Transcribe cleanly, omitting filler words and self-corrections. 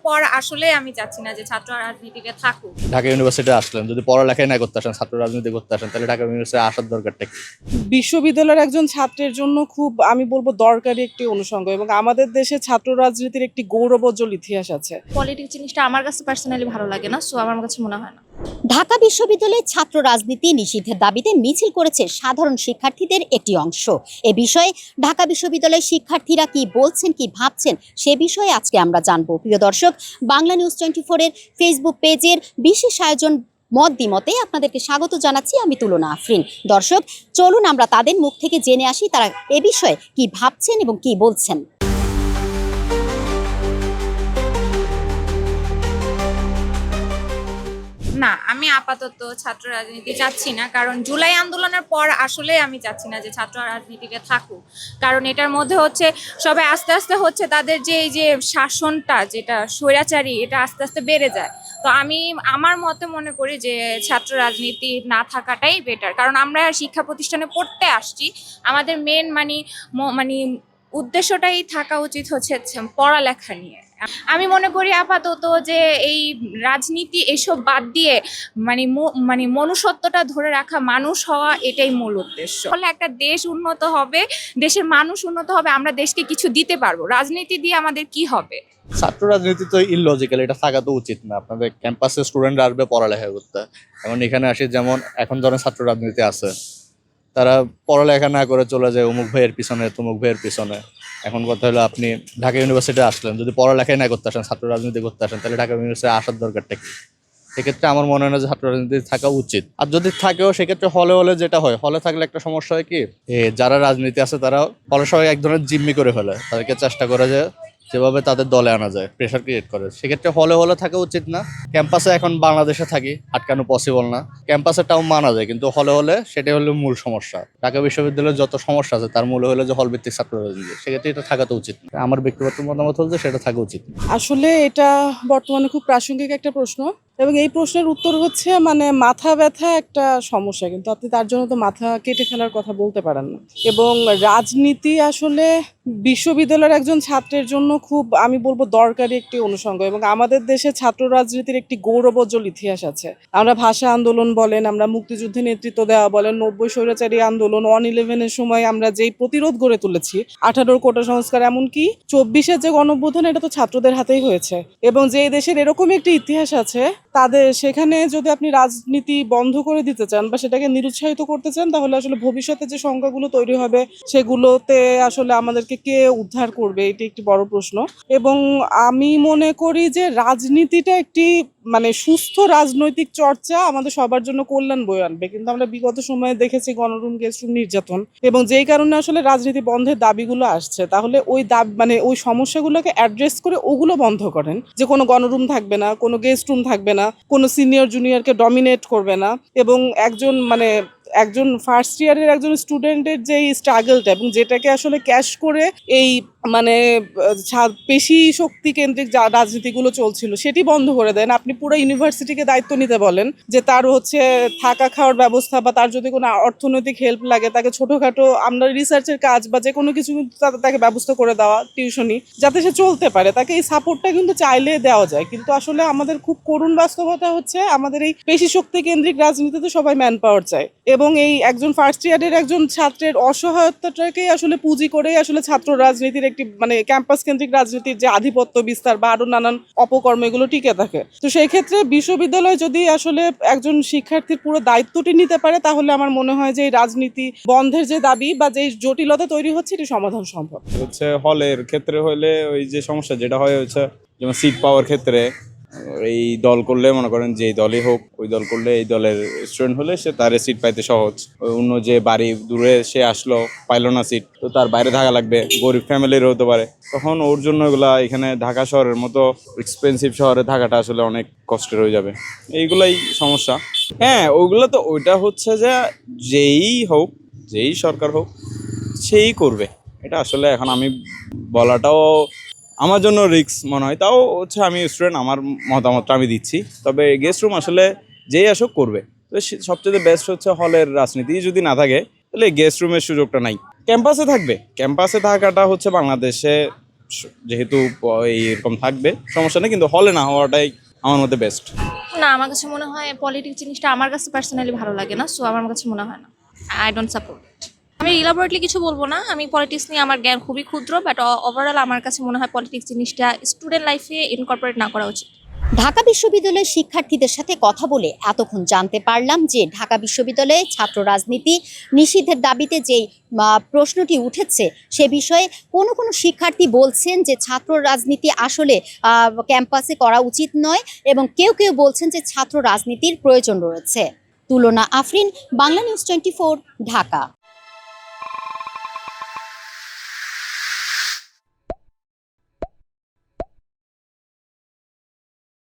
পর আসলে আমি চাচ্ছি না যে ছাত্র রাজনীতিতে থাকুক। ঢাকা ইউনিভার্সিটি আসলেন, যদি পড়ালেখাই না করতে আসেন, ছাত্র রাজনীতি করতে আসেন, তাহলে ঢাকা ইউনিভার্সিটি আসার দরকারটা কি? বিশ্ববিদ্যালয়ের একজন ছাত্রের জন্য খুব আমি বলবো দরকারি একটি অনুষঙ্গ, এবং আমাদের দেশে ছাত্র রাজনীতির একটি গৌরবোজ্জ্বল ইতিহাস আছে। পলিটিক্স জিনিসটা আমার কাছে পার্সোনালি ভালো লাগে না, সো আমার কাছে মনে হয় না। ঢাকা বিশ্ববিদ্যালয়ে ছাত্র রাজনীতি নিষিদ্ধের দাবিতে মিছিল করেছে সাধারণ শিক্ষার্থীদের একটি অংশ। এ বিষয়ে ঢাকা বিশ্ববিদ্যালয়ের শিক্ষার্থীরা কি বলছেন, কি ভাবছেন, সে বিষয়ে আজকে আমরা জানবো। প্রিয় দর্শক, বাংলা নিউজ 24 এর ফেসবুক পেজের বিশেষ আয়োজন মত দ্বিমতে আপনাদেরকে স্বাগত জানাচ্ছি। আমি তুলনা আফরিন। দর্শক, চলুন আমরা তাদের মুখ থেকে জেনে আসি তারা এ বিষয়ে কি ভাবছেন এবং কি বলছেন। না, আমি আপাতত ছাত্র রাজনীতি চাচ্ছি না, কারণ জুলাই আন্দোলনের পর আসলে আমি চাচ্ছি না যে ছাত্র রাজনীতিতে থাকুক। কারণ এটার মধ্যে হচ্ছে সবাই আস্তে আস্তে হচ্ছে তাদের যে এই যে শাসনটা, যেটা স্বৈরাচারী, এটা আস্তে আস্তে বেড়ে যায়। তো আমি আমার মতে মনে করি যে ছাত্র রাজনীতি না থাকাটাই বেটার, কারণ আমরা শিক্ষা প্রতিষ্ঠানে পড়তে আসছি, আমাদের মেন মানে উদ্দেশ্যটাই থাকা উচিত হচ্ছে পড়ালেখা নিয়ে। আমি মনে করি আপাতত যে এই রাজনীতি এসব বাদ দিয়ে মানে মনুষ্যত্বটা ধরে রাখা, মানুষ হওয়া, এটাই মূল উদ্দেশ্য। ফলে একটা দেশ উন্নত হবে, দেশের মানুষ উন্নত হবে, আমরা দেশকে কিছু দিতে পারবো। রাজনীতি দিয়ে আমাদের কি হবে? ছাত্র রাজনীতি তো ইললজিক্যাল, এটা থাকা তো উচিত না। আপনাদের ক্যাম্পাসে স্টুডেন্ট আসবে পড়ালেখা করতে, এখন এখানে আসি যেমন এখন ধরেন ছাত্র রাজনীতি আছে, তারা পড়ালেখা না করে চলে যায় অমুক ভাইয়ের পিছনে, তমুক ভাইয়ের পিছনে। এখন কথা হলো, আপনি ঢাকা ইউনিভার্সিটি আসলেন, যদি পড়ালেখাই না করতে আসেন, ছাত্র রাজনীতি করতে আসেন, তাহলে ঢাকা ইউনিভার্সিটি আসার দরকারটা কি? সেক্ষেত্রে আমার মনে হয় না যে ছাত্র রাজনীতি থাকা উচিত। আর যদি থাকেও সেক্ষেত্রে হলে হলে যেটা হয়, হলে থাকলে একটা সমস্যা হয় কি, যারা রাজনীতি আছে তারা হলে সবাই এক ধরনের জিম্মি করে ফেলে, তাদেরকে চেষ্টা করে যে যেভাবে তাদের দলে আনা যায়, প্রেশার ক্রিয়েট করে। সেক্ষেত্রে হলে হলে থাকা উচিত না। ক্যাম্পাসে এখন বাংলাদেশে থাকি, আটকানো পসিবল না। ক্যাম্পাসেটাও মানা যায়, কিন্তু হলে হলে সেটাই হলো মূল সমস্যা। ঢাকা বিশ্ববিদ্যালয়ের যত সমস্যা আছে তার মূল হলো যে হল ভিত্তিক ছাত্র রাজনীতি, সেক্ষেত্রে এটা থাকা তো উচিত। আমার ব্যক্তিগত মতামত হল যে সেটা থাকা উচিত। আসলে এটা বর্তমানে খুব প্রাসঙ্গিক একটা প্রশ্ন, এবং এই প্রশ্নের উত্তর হচ্ছে মানে মাথা ব্যথা একটা সমস্যা, কিন্তু আপনি তার জন্য তো মাথা কেটে ফেলার কথা বলতে পারেন না। এবং রাজনীতি আসলে বিশ্ববিদ্যালয়ের একজন ছাত্রের জন্য খুব আমি বলবো দরকারি একটি অনুষঙ্গ, এবং আমাদের দেশে ছাত্র রাজনীতির একটি গৌরবোজ্জ্বল ইতিহাস আছে। আমরা ভাষা আন্দোলন বলেন, আমরা মুক্তিযুদ্ধে নেতৃত্ব দেওয়া বলেন, 90 স্বৈরাচারী আন্দোলন, 1/11-এর সময় আমরা যেই প্রতিরোধ গড়ে তুলেছি, 18 কোটা সংস্কার, এমনকি 24-এর যে গণঅভ্যুত্থান, এটা তো ছাত্রদের হাতেই হয়েছে। এবং যে দেশের এরকম একটি ইতিহাস আছে, তাদের সেখানে যদি আপনি রাজনীতি বন্ধ করে দিতে চান বা সেটাকে নিরুৎসাহিত করতে চান, তাহলে আসলে ভবিষ্যতে যে সংখ্যাগুলো তৈরি হবে সেগুলোতে আসলে আমাদেরকে কে উদ্ধার করবে, এটি একটি বড় প্রশ্ন। এবং আমি মনে করি যে রাজনীতিটা একটি মানে সুস্থ রাজনৈতিক চর্চা আমাদের সবার জন্য কল্যাণ বয়ে আনবে, কিন্তু আমরা বিগত সময়ে দেখেছি গণরুম, গেস্টরুম, নির্যাতন, এবং যেই কারণে আসলে রাজনীতি বন্ধের দাবিগুলো আসছে। তাহলে ওই দাবি মানে ওই সমস্যাগুলোকে অ্যাড্রেস করে ওগুলো বন্ধ করেন, যে কোনো গণরুম থাকবে না, কোনো গেস্ট রুম থাকবে না, কোনো সিনিয়র জুনিয়রকে ডমিনেট করবে না, এবং একজন ফার্স্ট ইয়ারের একজন স্টুডেন্টের যে স্ট্রাগলটা এবং যেটাকে আসলে ক্যাশ করে এই মানে পেশি শক্তি কেন্দ্রিক যা রাজনীতিগুলো চলছিল সেটি বন্ধ করে দেন। আপনি পুরো ইউনিভার্সিটিকে দায়িত্ব নিতে বলেন যে তার হচ্ছে থাকা খাওয়ার ব্যবস্থা, বা তার যদি কোনো অর্থনৈতিক হেল্প লাগে, তাকে ছোটোখাটো আমরা রিসার্চের কাজ বা যে কোনো কিছু তাকে ব্যবস্থা করে দেওয়া, টিউশনি, যাতে সে চলতে পারে, তাকে এই সাপোর্টটা কিন্তু চাইলে দেওয়া যায়। কিন্তু আসলে আমাদের খুব করুণ বাস্তবতা হচ্ছে, আমাদের এই পেশি শক্তি কেন্দ্রিক রাজনীতিতে সবাই ম্যান পাওয়ার চায়, এবং এই একজন ফার্স্ট ইয়ারের একজন ছাত্রের অসহায়তাটাকেই আসলে পুঁজি করেই আসলে ছাত্র রাজনীতির একটি মানে ক্যাম্পাস কেন্দ্রিক রাজনীতির যে আধিপত্য বিস্তার বা আরো নানান অপকর্ম, এগুলো টিকে থাকে। তো সেই ক্ষেত্রে বিশ্ববিদ্যালয় যদি আসলে একজন শিক্ষার্থীর পুরো দায়িত্বটি নিতে পারে, তাহলে আমার মনে হয় যে এই রাজনীতি বন্ধের যে দাবি বা যে জটিলতা তৈরি হচ্ছে, এটি সমাধান সম্ভব। হচ্ছে হলের ক্ষেত্রে হলে ওই যে সমস্যা যেটা হয় হচ্ছে, যেমন সিট পাওয়ার ক্ষেত্রে এই দল করলে মনে করেন যে এই দলই হোক, ওই দল করলে এই দলের স্টুডেন্ট হলে সে তার সিট পাইতে সহজ। অন্য যে বাড়ি দূরে সে আসলো, পাইলো না সিট, তো তার বাইরে থাকা লাগবে, গরিব ফ্যামিলির হতে পারে, তখন ওর জন্য এগুলা এখানে ঢাকা শহরের মতো এক্সপেন্সিভ শহরে থাকাটা আসলে অনেক কষ্টের হয়ে যাবে। এইগুলাই সমস্যা। হ্যাঁ, ওইগুলো তো ওইটা হচ্ছে যে যেই সরকার হোক সেই করবে, এটা আসলে এখন আমি বলাটাও আমার জন্য রিস্ক মনে হয়। তাও হচ্ছে আমি স্টুডেন্ট, আমার মতামতটা আমি দিচ্ছি। তবে গেস্ট রুম আসলে যেই আসুক করবে। তো সবচেয়ে বেস্ট হচ্ছে হলের রাজনীতি যদি না থাকে তাহলে গেস্ট রুমের সুযোগটা নাই, ক্যাম্পাসে থাকবে। ক্যাম্পাসে থাকাটা হচ্ছে বাংলাদেশে যেহেতু এইরকম থাকবে সমস্যা নেই, কিন্তু হলে না হওয়াটাই আমার মতে বেস্ট। না, আমার কাছে মনে হয় পলিটিক্স জিনিসটা আমার কাছে পার্সোনালি ভালো লাগে না, সো আমার কাছে মনে হয় না। I don't support. আমি ইলাবোরেটলি কিছু বলবো না, আমি পলিটিক্স নিয়ে আমার জ্ঞান খুবই ক্ষুদ্র, বাট ওভারঅল আমার কাছে মনে হয় পলিটিক্স জিনিসটা স্টুডেন্ট লাইফে ইনকর্পোরেট না করা উচিত। ঢাকা বিশ্ববিদ্যালয়ের শিক্ষার্থীদের সাথে কথা বলে এতক্ষণ জানতে পারলাম যে ঢাকা বিশ্ববিদ্যালয়ে ছাত্র রাজনীতি নিষিদ্ধের দাবিতে যেই প্রশ্নটি উঠেছে সে বিষয়ে কোনো কোনো শিক্ষার্থী বলছেন যে ছাত্র রাজনীতি আসলে ক্যাম্পাসে করা উচিত নয়, এবং কেউ কেউ বলছেন যে ছাত্র রাজনীতির প্রয়োজন রয়েছে। তুলনা আফরিন, বাংলা নিউজ 24, ঢাকা।